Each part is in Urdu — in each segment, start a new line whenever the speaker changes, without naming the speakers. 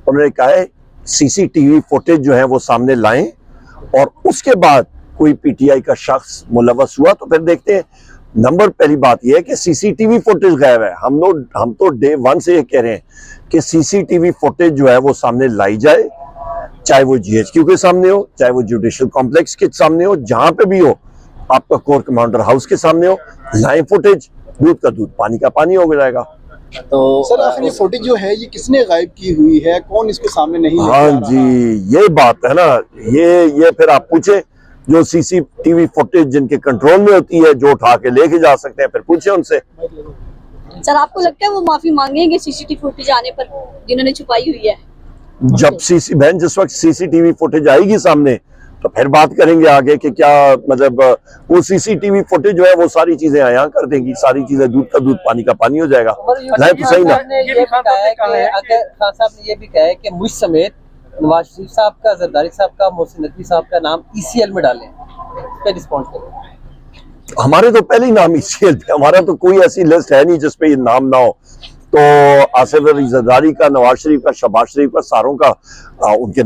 انہوں نے کہا ہے CCTV فوٹیج جو ہے وہ سامنے لائیں اور اس کے بعد کوئی PTI کا شخص ملوث ہوا تو پھر دیکھتے ہیں. نمبر پہلی بات یہ ہے کہ CCTV فوٹیج غائب ہے. ہم تو ڈے 1 سے یہ کہہ رہے ہیں کہ CCTV فوٹیج جو ہے وہ سامنے لائی جائے, چاہے وہ GHQ کے سامنے ہو, چاہے وہ جوڈیشل کمپلیکس کے سامنے ہو, جہاں پہ بھی ہو, آپ کا کور کمانڈر ہاؤس کے سامنے ہو, لائیں فوٹیج. دودھ کا دودھ پانی کا پانی ہو جائے گا.
تو سر آخر یہ فوٹیج جو ہے یہ کس نے غائب کی ہوئی ہے, کون اس کو سامنے نہیں لے کے آ
ہاں
رہا؟
جی, یہ بات ہے نا, یہ پھر آپ پوچھیں جو CCTV فوٹیج جن کے کنٹرول میں ہوتی ہے, جو اٹھا کے لے کے جا سکتے ہیں, پھر پوچھیں ان سے.
سر آپ کو لگتا ہے وہ معافی مانگیں گے CCTV فوٹیج آنے پر جنہوں نے چھپائی ہوئی ہے؟
جب جس وقت CCTV فوٹیج آئے گی سامنے تو پھر بات کریں گے آگے کہ کیا مطلب وہ CCTV فوٹیج جو ہے وہ ساری چیزیں عیاں کر دیں گی, ساری چیزیں دودھ کا دودھ پانی کا پانی ہو جائے گا. نہیں تو صحیح نا.
خان صاحب نے یہ بھی کہا ہے کہ مجھ سمیت نواز شریف صاحب کا, زرداری صاحب کا, محسن نقوی صاحب کا نام ECL میں ڈالیں. اس پہ رسپونس کریں.
ہمارے تو پہلے ہی نام ECL پہ, ہمارا تو کوئی ایسی لسٹ ہے نہیں جس پہ یہ نام نہ ہو. تو آصف علی زرداری کا, نواز شریف کا, شہباز شریف کا, ساروں کا ان کے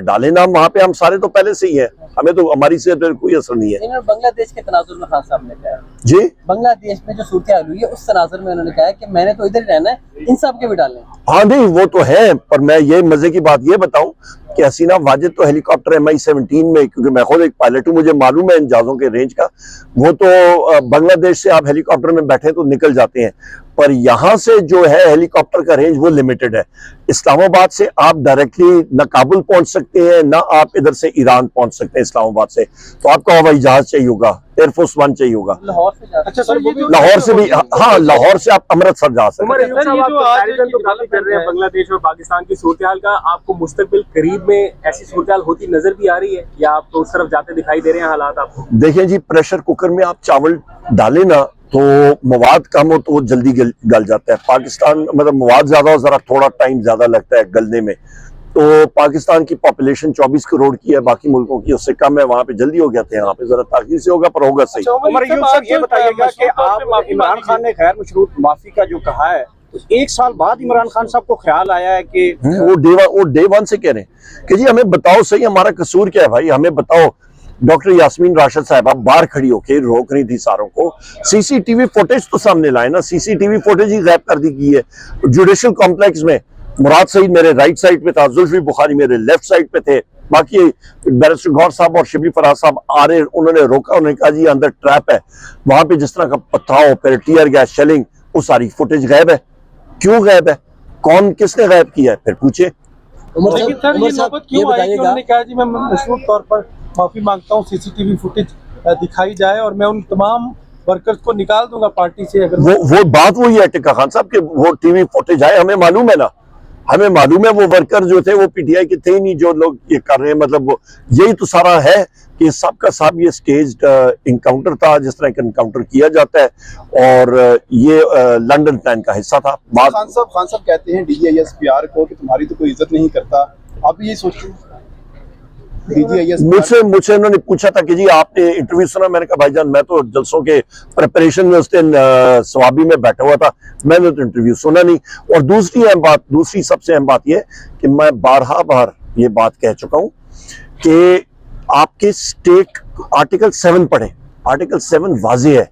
ڈالے نام وہاں پہ. ہم سارے تو پہلے سے ہی ہیں, ہمیں تو ہماری سے کوئی اثر نہیں ہے.
انہوں نے بنگلہ دیش کے تناظر میں خان صاحب نے کہا
جی,
بنگلہ دیش میں جو صورتحال ہوئی ہے اس تناظر میں انہوں نے کہا ہے کہ میں نے تو ادھر ہی رہنا ہے, ان سب کے بھی ڈالیں.
ہاں نہیں وہ تو ہے, پر میں یہ مزے کی بات یہ بتاؤں کہ حسینہ واجد تو ہیلی کاپٹر MI-17 میں, کیونکہ میں خود ایک پائلٹ ہوں, مجھے معلوم ہے ان جہازوں کے رینج کا, وہ تو بنگلہ دیش سے آپ ہیلی کاپٹر میں بیٹھے تو نکل جاتے ہیں, پر یہاں سے جو ہے ہیلی کاپٹر کا رینج وہ لیمیٹڈ ہے. اسلام آباد سے آپ ڈائریکٹلی نہ کابل پہنچ سکتے ہیں, نہ آپ ادھر سے ایران پہنچ سکتے ہیں اسلام آباد سے, تو آپ کا ہوائی جہاز چاہیے ہوگا, ایئر فورس 1 چاہیے ہوگا.
لاہور سے جاتے
اچھا سر,
لاہور سے بھی, ہاں لاہور سے آپ امرتسر جا سکتے ہیں.
کر رہے ہیں بنگلہ دیش اور پاکستان کی صورتحال کا, آپ کو مستقبل قریب میں ایسی صورتحال ہوتی نظر بھی آ رہی ہے یا آپ تو اس طرف جاتے دکھائی دے رہے ہیں حالات آپ کو؟
دیکھیں جی, پریشر کوکر میں آپ چاول ڈالیں نا تو مواد کم ہو تو وہ جلدی گل جاتا ہے. پاکستان مطلب مواد زیادہ ہو, ذرا تھوڑا ٹائم زیادہ لگتا ہے گلنے میں. تو پاکستان کی پاپولیشن 24 کروڑ کی ہے, باقی ملکوں کی اس سے کم ہے, وہاں پہ جلدی ہو جاتے ہیں, یہاں پہ ذرا تاخیر سے ہوگا پر ہوگا صحیح.
عمر ایوب صاحب یہ بتائیے گا کہ آپ عمران خان نے غیر مشروط معافی کا جو کہا ہے, تو 1 سال بعد عمران خان صاحب کو خیال آیا ہے کہ
وہ ڈے 1 سے کہہ رہے ہیں کہ جی ہمیں بتاؤ صحیح ہمارا قصور کیا ہے بھائی, ہمیں بتاؤ. ڈاکٹر یاسمین راشد صاحبہ باہر کھڑی ہو کے روک رہی تھی ساروں کو, CCTV فوٹیج تو سامنے لائے نا. CCTV فوٹیج ہی غائب کر دی گئی ہے. جوڈیشل کمپلیکس میں مراد سعید میرے رائٹ سائڈ پہ تھا, زلفی بخاری میرے لیفٹ سائڈ پہ تھے, باقی بیرسٹر غور صاحب اور شبلی فراز صاحب آ رہے, انہوں نے روکا, انہوں نے کہا جی اندر ٹریپ ہے, وہاں پہ جس طرح کا پتھراؤ, پھر ٹیئر گیس, شیلنگ, وہ ساری فوٹیج غائب ہے. کیوں غائب ہے, کون کس نے غائب کیا ہے, پھر پوچھے.
عمر صاحب یہ بتائیے گا,
کہا جی میں مشروط طور پر معافی مانگتا ہوں, CCTV فوٹیج دکھائی جائے اور میں ان تمام ورکرز کو نکال دوں گا پارٹی سے. اگر
وہ بات وہی ہے ٹکا خان صاحب کہ وہ TV فوٹیج آئے, ہمیں معلوم ہے نا, ہمیں معلوم ہے وہ ورکر جو تھے وہ PTI کے تھے ہی نہیں جو لوگ یہ کر رہے ہیں. مطلب یہی تو سارا ہے کہ سب کا سب یہ سٹیجڈ انکاؤنٹر تھا, جس طرح ایک انکاؤنٹر کیا جاتا ہے, اور یہ لنڈن پلان کا حصہ تھا.
خان صاحب کہتے ہیں DGIS PR کو کہ تمہاری تو کوئی عزت نہیں کرتا, آپ بھی یہی سوچتے ہیں؟
مجھ سے انہوں نے پوچھا تھا کہ جی آپ نے انٹرویو سنا, میں نے کہا بھائی جان میں تو جلسوں کے پریپریشن میں اس دن سوابی میں بیٹھا ہوا تھا, میں نے تو انٹرویو سنا نہیں. اور دوسری سب سے اہم بات یہ کہ میں بار یہ بات کہہ چکا ہوں کہ آپ کے اسٹیٹ آرٹیکل 7 پڑھیں, آرٹیکل 7 واضح ہے.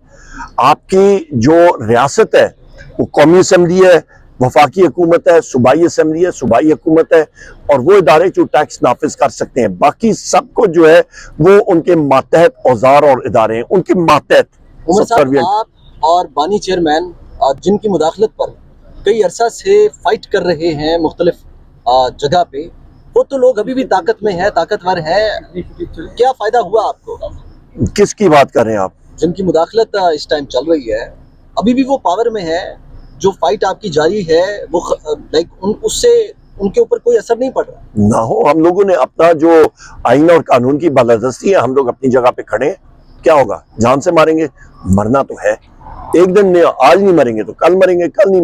آپ کی جو ریاست ہے وہ قومی اسمبلی ہے, وفاقی حکومت ہے, صوبائی اسمبلی ہے, صوبائی حکومت ہے, اور وہ ادارے جو ٹیکس نافذ کر سکتے ہیں. باقی سب کو جو ہے وہ ان کے ماتحت اوزار اور ادارے ہیں, ان کے ماتحت.
عمر صاحب آپ اور بانی چیئرمین جن کی مداخلت پر کئی عرصہ سے فائٹ کر رہے ہیں مختلف جگہ پہ, وہ تو لوگ ابھی بھی طاقت میں ہے, طاقتور ہے, کیا فائدہ ہوا آپ کو؟
کس کی بات کر رہے ہیں آپ؟
جن کی مداخلت اس ٹائم چل رہی ہے, ابھی بھی وہ پاور میں ہے, جو فائٹ آپ کی جاری ہے وہ اس سے ان کے اوپر کوئی اثر نہیں پڑ رہا؟
نہ ہو, ہم لوگوں نے اپنا جو آئین اور قانون کی بالادستی ہے, ہم لوگ اپنی جگہ پہ کھڑے ہیں. کیا ہوگا, جان سے ماریں گے, مرنا تو ہے ایک دن, آج نہیں مریں گے تو کل مریں گے, کل نہیں